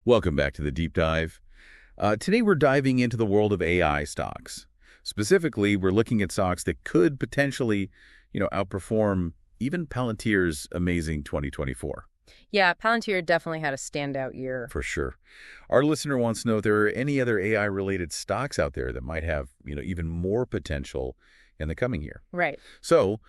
Welcome back to the Deep Dive. Today we're diving into the world of AI stocks. Specifically, we're looking at stocks that could potentially, outperform even Palantir's amazing 2024. Yeah, Palantir definitely had a standout year. For sure. Our listener wants to know if there are any other AI-related stocks out there that might have, even more potential in the coming year. Right. So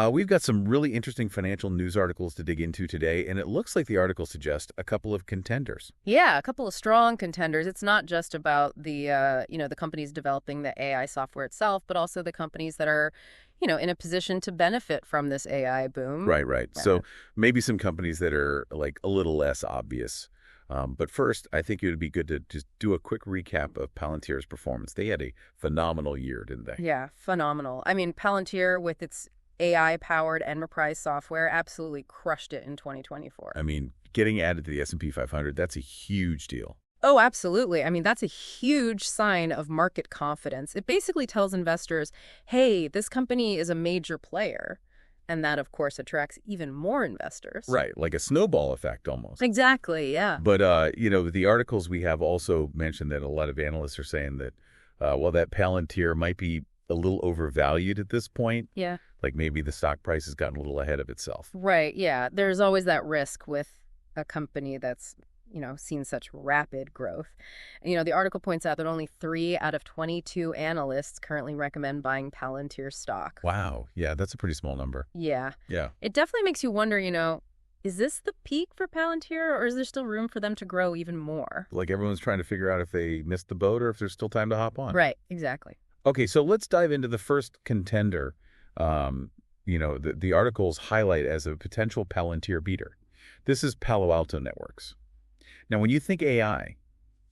we've got some really interesting financial news articles to dig into today, and it looks like the articles suggest a couple of contenders. Yeah, a couple of strong contenders. It's not just about the companies developing the AI software itself, but also the companies that are, in a position to benefit from this AI boom. Right. So maybe some companies that are like a little less obvious. But first, I think it would be good to just do a quick recap of Palantir's performance. They had a phenomenal year, didn't they? Yeah, phenomenal. I mean, Palantir with its AI-powered enterprise software absolutely crushed it in 2024. I mean, getting added to the S&P 500, that's a huge deal. Oh, absolutely. I mean, that's a huge sign of market confidence. It basically tells investors, hey, this company is a major player. And that, of course, attracts even more investors. Right, like a snowball effect almost. Exactly, yeah. But, the articles we have also mentioned that a lot of analysts are saying that, that Palantir might be a little overvalued at this point. Yeah. Like maybe the stock price has gotten a little ahead of itself. Right, yeah. There's always that risk with a company that's, seen such rapid growth. The article points out that only 3 out of 22 analysts currently recommend buying Palantir stock. Wow. Yeah, that's a pretty small number. Yeah. Yeah. It definitely makes you wonder, is this the peak for Palantir, or is there still room for them to grow even more? Like everyone's trying to figure out if they missed the boat or if there's still time to hop on. Right, exactly. Okay, so let's dive into the first contender. The articles highlight as a potential Palantir beater. This is Palo Alto Networks. Now, when you think AI,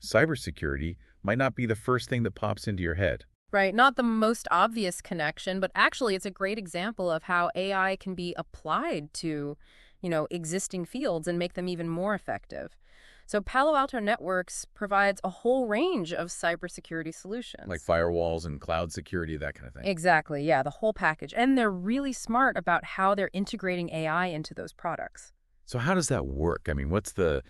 cybersecurity might not be the first thing that pops into your head. Right, not the most obvious connection, but actually it's a great example of how AI can be applied to, existing fields and make them even more effective. So Palo Alto Networks provides a whole range of cybersecurity solutions. Like firewalls and cloud security, that kind of thing. Exactly, yeah, the whole package. And they're really smart about how they're integrating AI into those products. So how does that work? I mean, what's the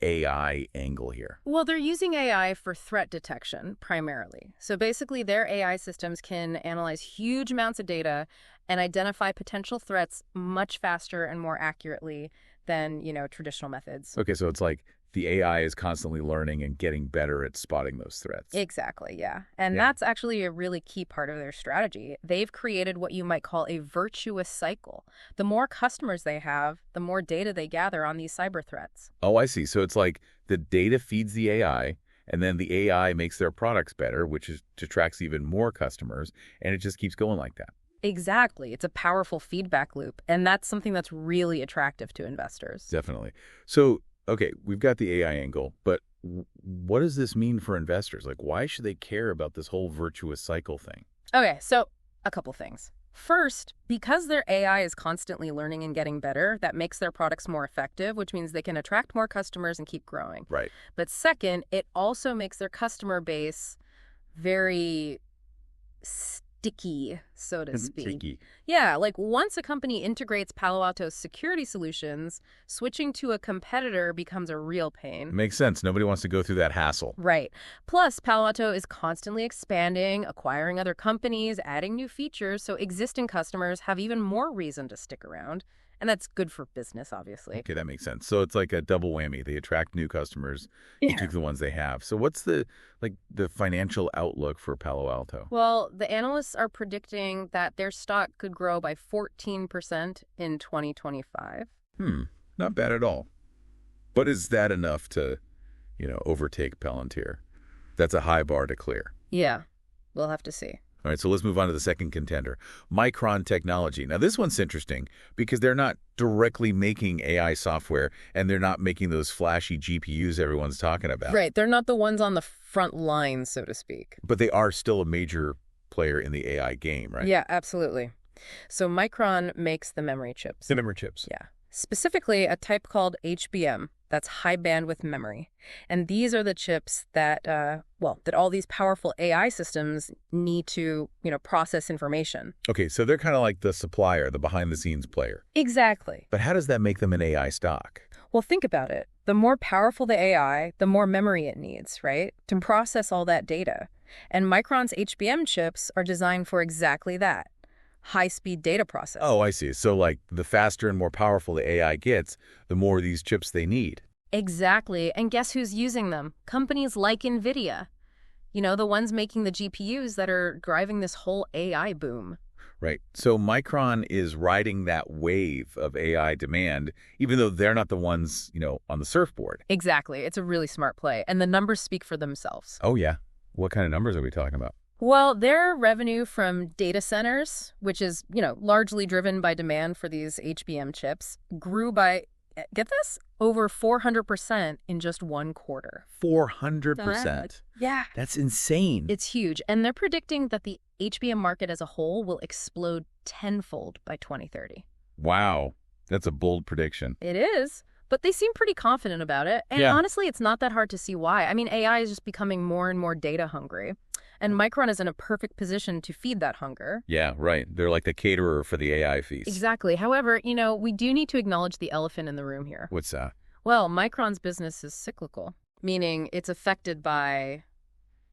AI angle here? Well, they're using AI for threat detection primarily. So basically, their AI systems can analyze huge amounts of data and identify potential threats much faster and more accurately than, traditional methods. Okay, so it's like the AI is constantly learning and getting better at spotting those threats. Exactly, yeah. And that's actually a really key part of their strategy. They've created what you might call a virtuous cycle. The more customers they have, the more data they gather on these cyber threats. Oh, I see. So it's like the data feeds the AI, and then the AI makes their products better, which attracts even more customers, and it just keeps going like that. Exactly. It's a powerful feedback loop, and that's something that's really attractive to investors. Definitely. So, okay, we've got the AI angle, but what does this mean for investors? Like, why should they care about this whole virtuous cycle thing? Okay, so a couple things. First, because their AI is constantly learning and getting better, that makes their products more effective, which means they can attract more customers and keep growing. Right. But second, it also makes their customer base very sticky, so to speak. Sticky. Yeah, like once a company integrates Palo Alto's security solutions, switching to a competitor becomes a real pain. Makes sense. Nobody wants to go through that hassle. Right. Plus, Palo Alto is constantly expanding, acquiring other companies, adding new features, so existing customers have even more reason to stick around. And that's good for business, obviously. Okay, that makes sense. So it's like a double whammy. They attract new customers, they keep the ones they have. So what's the financial outlook for Palo Alto? Well, the analysts are predicting that their stock could grow by 14% in 2025. Not bad at all. But is that enough to, overtake Palantir? That's a high bar to clear. Yeah, we'll have to see. All right, so let's move on to the second contender, Micron Technology. Now, this one's interesting because they're not directly making AI software, and they're not making those flashy GPUs everyone's talking about. Right, they're not the ones on the front line, so to speak. But they are still a major player in the AI game, right? Yeah, absolutely. So Micron makes the memory chips. The memory chips. Yeah. Specifically, a type called HBM, that's high bandwidth memory. And these are the chips that, that all these powerful AI systems need to, process information. Okay, so they're kind of like the supplier, the behind-the-scenes player. Exactly. But how does that make them an AI stock? Well, think about it. The more powerful the AI, the more memory it needs, right, to process all that data. And Micron's HBM chips are designed for exactly that, high-speed data processing. Oh, I see. So, like, the faster and more powerful the AI gets, the more of these chips they need. Exactly. And guess who's using them? Companies like NVIDIA. You know, the ones making the GPUs that are driving this whole AI boom. Right. So Micron is riding that wave of AI demand, even though they're not the ones, on the surfboard. Exactly. It's a really smart play. And the numbers speak for themselves. Oh, yeah. What kind of numbers are we talking about? Well, their revenue from data centers, which is, largely driven by demand for these HBM chips, grew by, get this, over 400% in just one quarter. 400%. Yeah. That's insane. It's huge. And they're predicting that the HBM market as a whole will explode tenfold by 2030. Wow. That's a bold prediction. It is. But they seem pretty confident about it. And honestly, it's not that hard to see why. I mean, AI is just becoming more and more data hungry. And Micron is in a perfect position to feed that hunger. Yeah, right. They're like the caterer for the AI feast. Exactly. However, we do need to acknowledge the elephant in the room here. What's that? Well, Micron's business is cyclical, meaning it's affected by,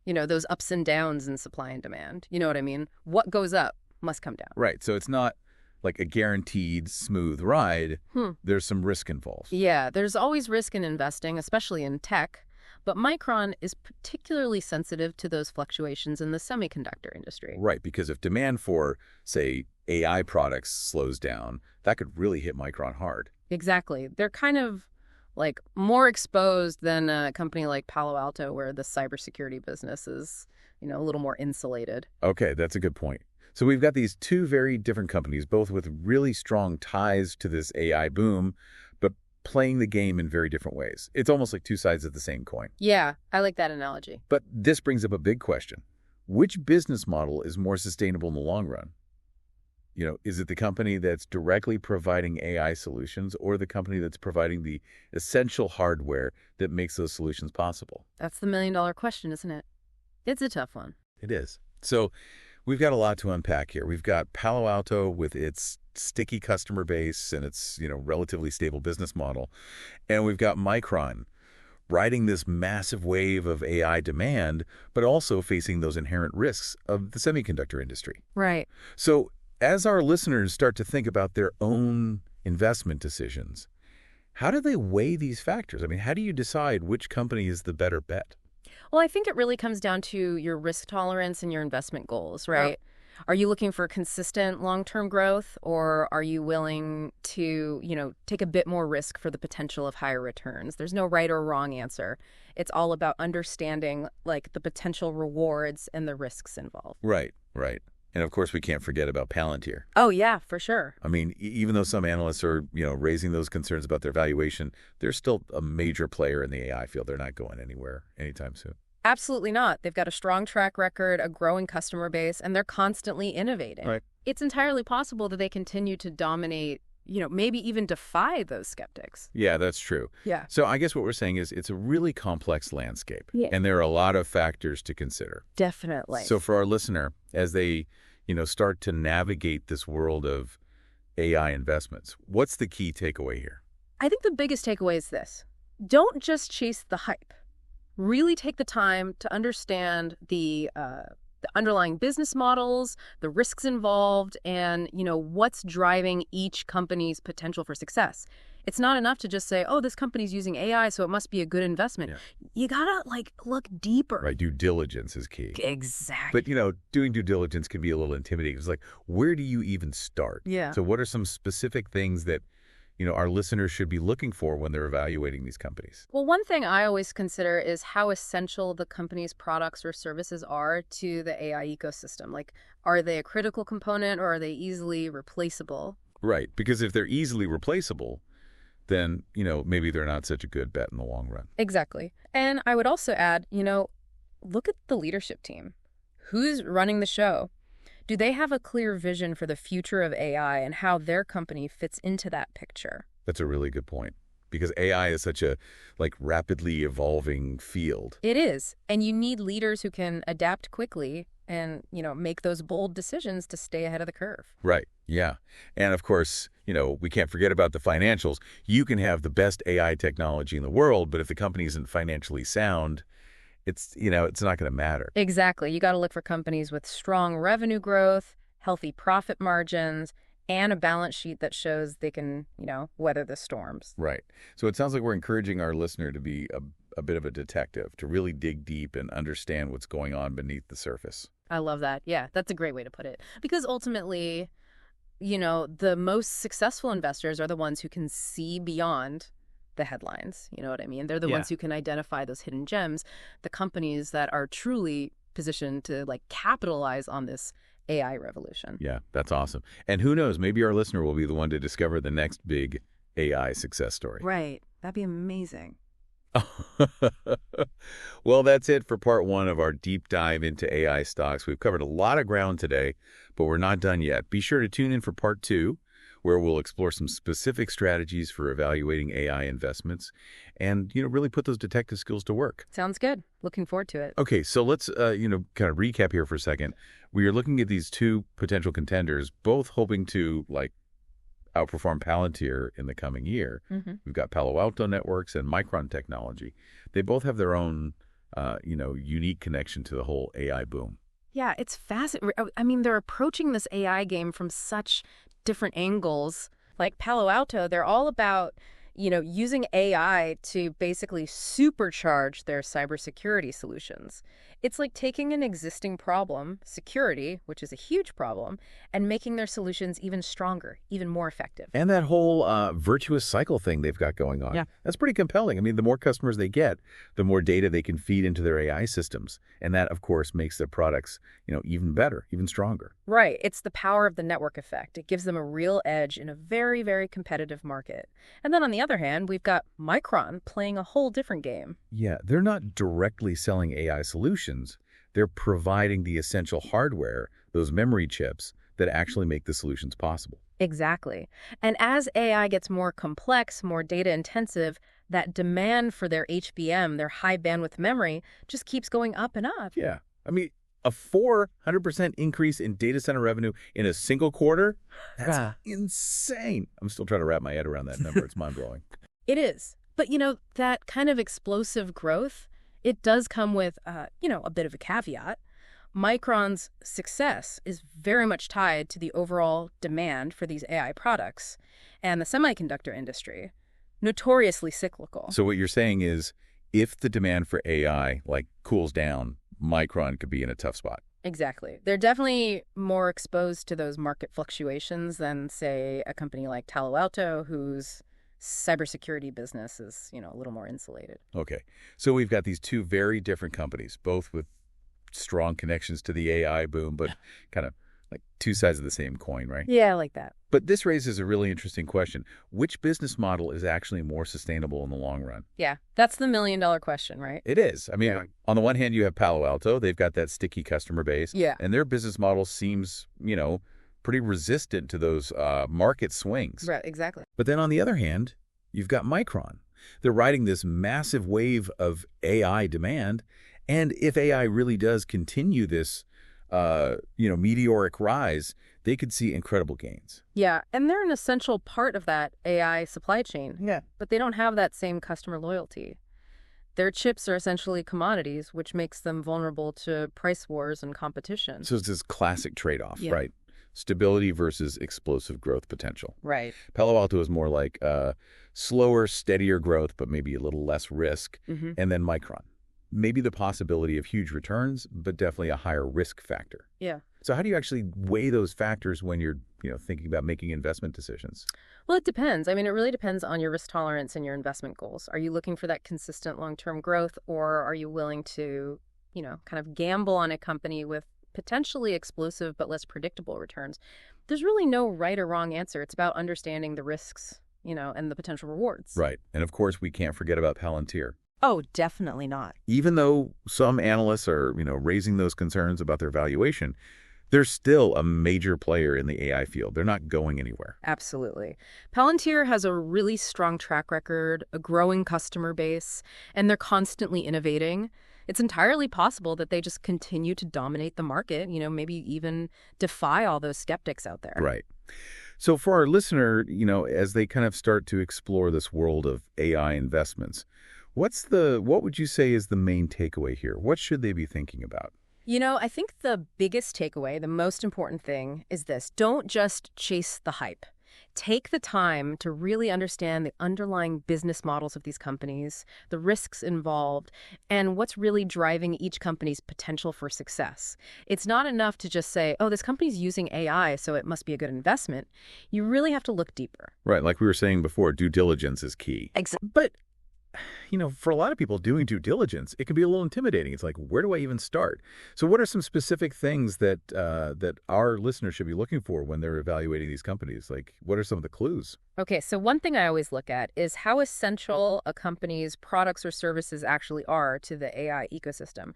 those ups and downs in supply and demand. You know what I mean? What goes up must come down. Right. So it's not like a guaranteed smooth ride. There's some risk involved. Yeah, there's always risk in investing, especially in tech. But Micron is particularly sensitive to those fluctuations in the semiconductor industry. Right, because if demand for, say, AI products slows down, that could really hit Micron hard. Exactly. They're kind of like more exposed than a company like Palo Alto, where the cybersecurity business is, a little more insulated. Okay, that's a good point. So we've got these two very different companies, both with really strong ties to this AI boom, but playing the game in very different ways. It's almost like two sides of the same coin. Yeah, I like that analogy. But this brings up a big question. Which business model is more sustainable in the long run? Is it the company that's directly providing AI solutions or the company that's providing the essential hardware that makes those solutions possible? That's the million-dollar question, isn't it? It's a tough one. It is. So we've got a lot to unpack here. We've got Palo Alto with its sticky customer base and its, relatively stable business model. And we've got Micron riding this massive wave of AI demand, but also facing those inherent risks of the semiconductor industry. Right. So as our listeners start to think about their own investment decisions, how do they weigh these factors? I mean, how do you decide which company is the better bet? Well, I think it really comes down to your risk tolerance and your investment goals, right? Are you looking for consistent long-term growth, or are you willing to, take a bit more risk for the potential of higher returns? There's no right or wrong answer. It's all about understanding, the potential rewards and the risks involved. Right. And of course, we can't forget about Palantir. Oh, yeah, for sure. I mean, even though some analysts are, raising those concerns about their valuation, they're still a major player in the AI field. They're not going anywhere anytime soon. Absolutely not. They've got a strong track record, a growing customer base, and they're constantly innovating. Right. It's entirely possible that they continue to dominate, maybe even defy those skeptics. Yeah, that's true. Yeah. So I guess what we're saying is it's a really complex landscape. Yeah. And there are a lot of factors to consider. Definitely. So for our listener, as they start to navigate this world of AI investments, what's the key takeaway here? I think the biggest takeaway is this. Don't just chase the hype. Really take the time to understand the underlying business models, the risks involved, and, what's driving each company's potential for success. It's not enough to just say, oh, this company's using AI, so it must be a good investment. Yeah. You gotta, look deeper. Right, due diligence is key. Exactly. But, doing due diligence can be a little intimidating. It's like, where do you even start? Yeah. So what are some specific things that, our listeners should be looking for when they're evaluating these companies? Well, one thing I always consider is how essential the company's products or services are to the AI ecosystem. Are they a critical component, or are they easily replaceable? Right, because if they're easily replaceable, then, maybe they're not such a good bet in the long run. Exactly. And I would also add, look at the leadership team. Who's running the show? Do they have a clear vision for the future of AI and how their company fits into that picture? That's a really good point, because AI is such a, rapidly evolving field. It is. And you need leaders who can adapt quickly and, make those bold decisions to stay ahead of the curve. Right. Yeah. And of course, we can't forget about the financials. You can have the best AI technology in the world, but if the company isn't financially sound, it's not going to matter. Exactly. You got to look for companies with strong revenue growth, healthy profit margins, and a balance sheet that shows they can, weather the storms. Right. So it sounds like we're encouraging our listener to be a bit of a detective, to really dig deep and understand what's going on beneath the surface. I love that. Yeah, that's a great way to put it. Because ultimately, the most successful investors are the ones who can see beyond the headlines. You know what I mean? They're the ones who can identify those hidden gems, the companies that are truly positioned to capitalize on this AI revolution. Yeah, that's awesome. And who knows, maybe our listener will be the one to discover the next big AI success story. Right. That'd be amazing. Well, that's it for part 1 of our deep dive into AI stocks. We've covered a lot of ground today, but we're not done yet. Be sure to tune in for part 2, where we'll explore some specific strategies for evaluating AI investments and, really put those detective skills to work. Sounds good. Looking forward to it. Okay, so let's, kind of recap here for a second. We are looking at these 2 potential contenders, both hoping to, outperform Palantir in the coming year. Mm-hmm. We've got Palo Alto Networks and Micron Technology. They both have their own, unique connection to the whole AI boom. Yeah, it's fascinating. I mean, they're approaching this AI game from such different angles. Like Palo Alto, they're all about, using AI to basically supercharge their cybersecurity solutions. It's like taking an existing problem, security, which is a huge problem, and making their solutions even stronger, even more effective. And that whole virtuous cycle thing they've got going on. Yeah. That's pretty compelling. I mean, the more customers they get, the more data they can feed into their AI systems. And that, of course, makes their products, even better, even stronger. Right. It's the power of the network effect. It gives them a real edge in a very, very competitive market. And then on the other hand, we've got Micron playing a whole different game. Yeah, they're not directly selling AI solutions. They're providing the essential hardware, those memory chips, that actually make the solutions possible. Exactly. And as AI gets more complex, more data intensive, that demand for their HBM, their high bandwidth memory, just keeps going up and up. Yeah. I mean, a 400% increase in data center revenue in a single quarter? That's insane. I'm still trying to wrap my head around that number. It's mind-blowing. It is. But, that kind of explosive growth, it does come with, a bit of a caveat. Micron's success is very much tied to the overall demand for these AI products and the semiconductor industry, notoriously cyclical. So what you're saying is, if the demand for AI, cools down, Micron could be in a tough spot. Exactly. They're definitely more exposed to those market fluctuations than, say, a company like Palo Alto, whose cybersecurity business is, a little more insulated. Okay. So we've got these 2 very different companies, both with strong connections to the AI boom, but kind of like 2 sides of the same coin, right? Yeah, I like that. But this raises a really interesting question. Which business model is actually more sustainable in the long run? Yeah, that's the million-dollar question, right? It is. I mean, on the one hand, you have Palo Alto. They've got that sticky customer base. Yeah. And their business model seems, pretty resistant to those market swings. Right, exactly. But then on the other hand, you've got Micron. They're riding this massive wave of AI demand. And if AI really does continue this, meteoric rise, they could see incredible gains. Yeah, and they're an essential part of that AI supply chain. Yeah. But they don't have that same customer loyalty. Their chips are essentially commodities, which makes them vulnerable to price wars and competition. So it's this classic trade-off, Yeah. right? Stability versus explosive growth potential. Right. Palo Alto is more like slower, steadier growth, but maybe a little less risk. Mm-hmm. And then Micron. Maybe the possibility of huge returns, but definitely a higher risk factor. Yeah. So how do you actually weigh those factors when you're, thinking about making investment decisions? Well, it depends. I mean, it really depends on your risk tolerance and your investment goals. Are you looking for that consistent long-term growth, or are you willing to, kind of gamble on a company with potentially explosive but less predictable returns? There's really no right or wrong answer. It's about understanding the risks, and the potential rewards. Right. And of course, we can't forget about Palantir. Oh, definitely not. Even though some analysts are, raising those concerns about their valuation, They're still a major player in the AI field. They're not going anywhere. Absolutely. Palantir has a really strong track record, a growing customer base, and they're constantly innovating. It's entirely possible that they just continue to dominate the market, maybe even defy all those skeptics out there. Right. So for our listener, as they kind of start to explore this world of AI investments, what would you say is the main takeaway here? What should they be thinking about? I think the biggest takeaway, the most important thing is this. Don't just chase the hype. Take the time to really understand the underlying business models of these companies, the risks involved, and what's really driving each company's potential for success. It's not enough to just say, oh, this company's using AI, so it must be a good investment. You really have to look deeper. Right, like we were saying before, due diligence is key. Exactly. But for a lot of people doing due diligence, it can be a little intimidating. It's like, where do I even start? So what are some specific things that that our listeners should be looking for when they're evaluating these companies? Like, what are some of the clues? Okay, so one thing I always look at is how essential a company's products or services actually are to the AI ecosystem.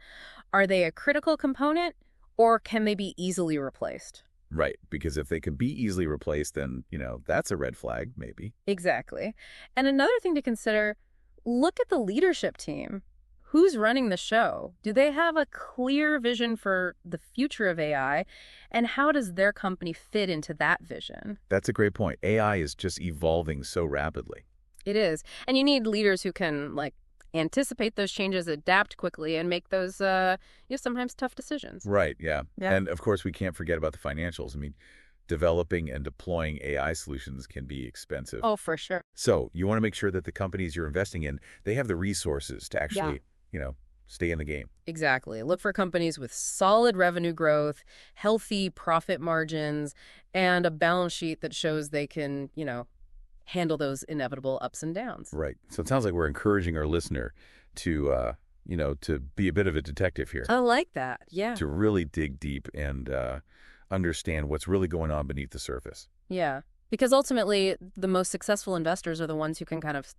Are they a critical component, or can they be easily replaced? Right, because if they can be easily replaced, then, that's a red flag, maybe. Exactly. And another thing to consider, look at the leadership team. Who's running the show? Do they have a clear vision for the future of AI? And how does their company fit into that vision? That's a great point. AI is just evolving so rapidly. It is. And you need leaders who can, anticipate those changes, adapt quickly, and make those, sometimes tough decisions. Right, yeah. Yeah. And of course, we can't forget about the financials. I mean, developing and deploying AI solutions can be expensive. Oh, for sure. So you want to make sure that the companies you're investing in, they have the resources to actually, stay in the game. Exactly. Look for companies with solid revenue growth, healthy profit margins, and a balance sheet that shows they can, handle those inevitable ups and downs. Right. So it sounds like we're encouraging our listener to, to be a bit of a detective here, I like that. Yeah. to really dig deep and understand what's really going on beneath the surface. Yeah. Because ultimately, the most successful investors are the ones who can kind of,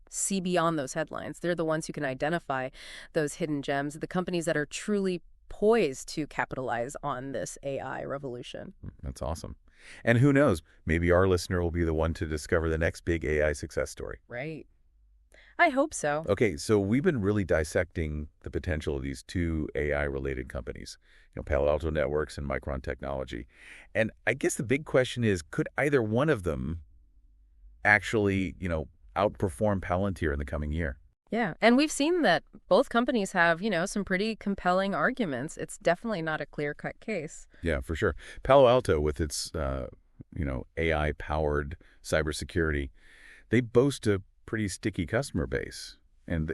see beyond those headlines. They're the ones who can identify those hidden gems, the companies that are truly poised to capitalize on this AI revolution. That's awesome. And who knows, maybe our listener will be the one to discover the next big AI success story. Right. I hope so. Okay, so we've been really dissecting the potential of these two AI-related companies, Palo Alto Networks and Micron Technology. And I guess the big question is, could either one of them actually, outperform Palantir in the coming year? Yeah. And we've seen that both companies have, some pretty compelling arguments. It's definitely not a clear-cut case. Yeah, for sure. Palo Alto, with its, AI-powered cybersecurity, they boast a pretty sticky customer base. And,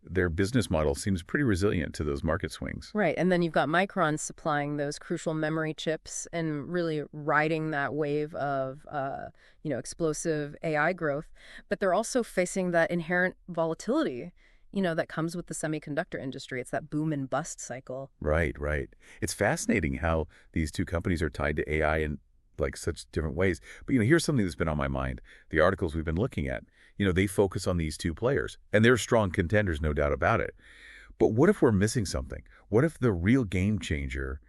their business model seems pretty resilient to those market swings. Right. And then you've got Micron supplying those crucial memory chips and really riding that wave of, explosive AI growth. But they're also facing that inherent volatility, that comes with the semiconductor industry. It's that boom and bust cycle. Right, right. It's fascinating how these two companies are tied to AI in such different ways. But here's something that's been on my mind. The articles we've been looking at, they focus on these two players, and they're strong contenders, no doubt about it. But what if we're missing something? What if the real game changer,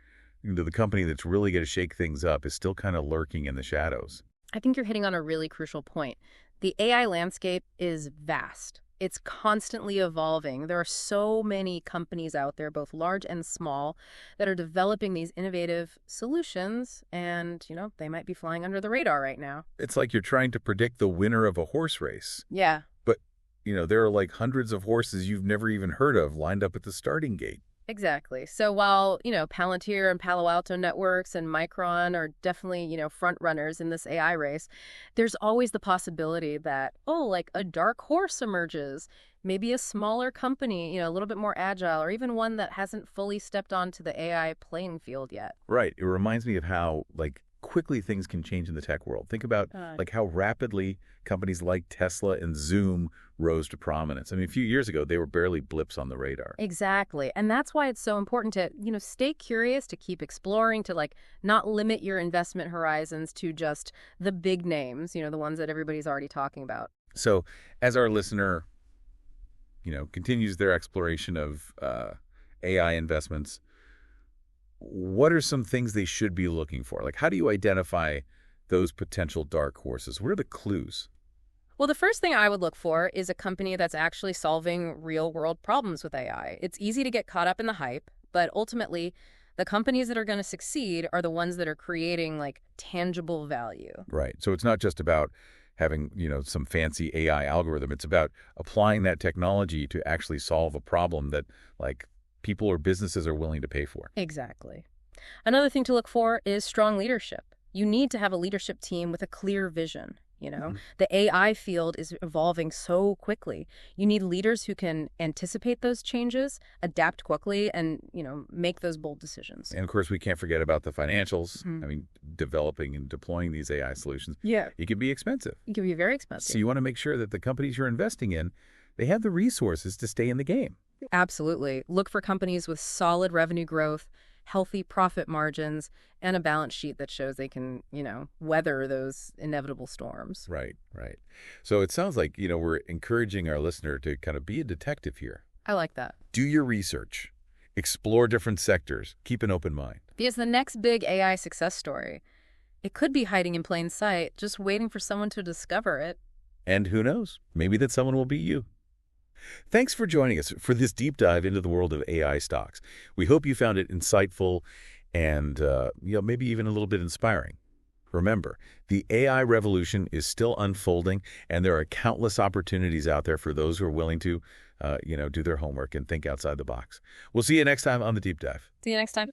the company that's really going to shake things up, is still kind of lurking in the shadows? I think you're hitting on a really crucial point. The AI landscape is vast. It's constantly evolving. There are so many companies out there, both large and small, that are developing these innovative solutions, and, they might be flying under the radar right now. It's like you're trying to predict the winner of a horse race. Yeah. But, there are hundreds of horses you've never even heard of lined up at the starting gate. Exactly. So while, Palantir and Palo Alto Networks and Micron are definitely, front runners in this AI race, there's always the possibility that, a dark horse emerges, maybe a smaller company, a little bit more agile, or even one that hasn't fully stepped onto the AI playing field yet. Right. It reminds me of how, quickly things can change in the tech world. Think about, how rapidly companies like Tesla and Zoom rose to prominence. I mean, a few years ago, they were barely blips on the radar. Exactly. And that's why it's so important to, stay curious, to keep exploring, to not limit your investment horizons to just the big names, the ones that everybody's already talking about. So as our listener, continues their exploration of AI investments, what are some things they should be looking for? Like, how do you identify those potential dark horses? What are the clues? Well, the first thing I would look for is a company that's actually solving real-world problems with AI. It's easy to get caught up in the hype, but ultimately, the companies that are going to succeed are the ones that are creating, like, tangible value. Right. So it's not just about having, some fancy AI algorithm. It's about applying that technology to actually solve a problem that, like, people or businesses are willing to pay for. Exactly. Another thing to look for is strong leadership. You need to have a leadership team with a clear vision. The AI field is evolving so quickly. You need leaders who can anticipate those changes, adapt quickly, and, make those bold decisions. And of course, we can't forget about the financials. Mhm. I mean, developing and deploying these AI solutions, Yeah. it can be expensive. It can be very So expensive. you want to make sure that the companies you're investing in, they have the resources to stay in the game. Absolutely. Look for companies with solid revenue growth, healthy profit margins, and a balance sheet that shows they can, weather those inevitable storms. Right, right. So it sounds like, we're encouraging our listener to kind of be a detective here. I like that. Do your research. Explore different sectors. Keep an open mind. Because the next big AI success story, it could be hiding in plain sight, just waiting for someone to discover it. And who knows? Maybe that someone will be you. Thanks for joining us for this deep dive into the world of AI stocks. We hope you found it insightful and, maybe even a little bit inspiring. Remember, the AI revolution is still unfolding, and there are countless opportunities out there for those who are willing to, do their homework and think outside the box. We'll see you next time on The Deep Dive. See you next time.